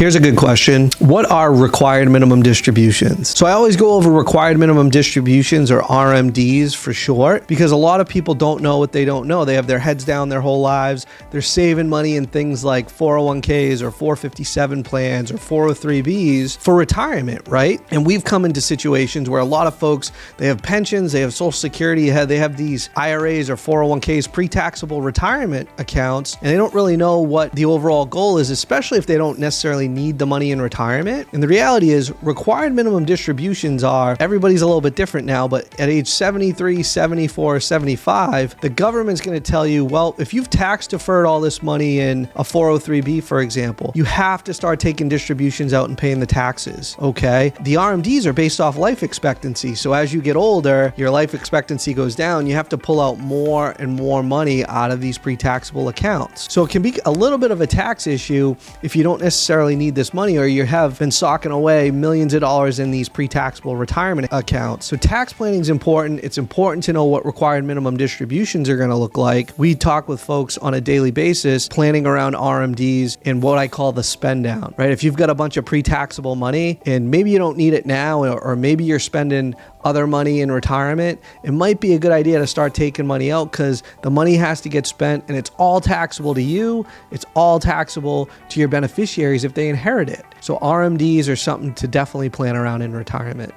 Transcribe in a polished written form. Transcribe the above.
Here's a good question. What are required minimum distributions? So I always go over required minimum distributions, or RMDs for short, because a lot of people don't know what they don't know. They have their heads down their whole lives. They're saving money in things like 401ks or 457 plans or 403bs for retirement, right? And we've come into situations where a lot of folks, they have pensions, they have Social Security, they have these IRAs or 401ks, pre-taxable retirement accounts, and they don't really know what the overall goal is, especially if they don't necessarily need the money in retirement. And the reality is required minimum distributions are, everybody's a little bit different now, but at age 73, 74, 75, the government's going to tell you, well, if you've tax deferred all this money in a 403b, for example, you have to start taking distributions out and paying the taxes. Okay. The RMDs are based off life expectancy. So as you get older, your life expectancy goes down. You have to pull out more and more money out of these pre-taxable accounts. So it can be a little bit of a tax issue if you don't necessarily need this money, or you have been socking away millions of dollars in these pre-taxable retirement accounts. So tax planning is important. It's important to know what required minimum distributions are going to look like. We talk with folks on a daily basis, planning around RMDs and what I call the spend down, right? If you've got a bunch of pre-taxable money and maybe you don't need it now, or maybe you're spending other money in retirement, it might be a good idea to start taking money out, because the money has to get spent and it's all taxable to you. It's all taxable to your beneficiaries if they inherit it. So RMDs are something to definitely plan around in retirement.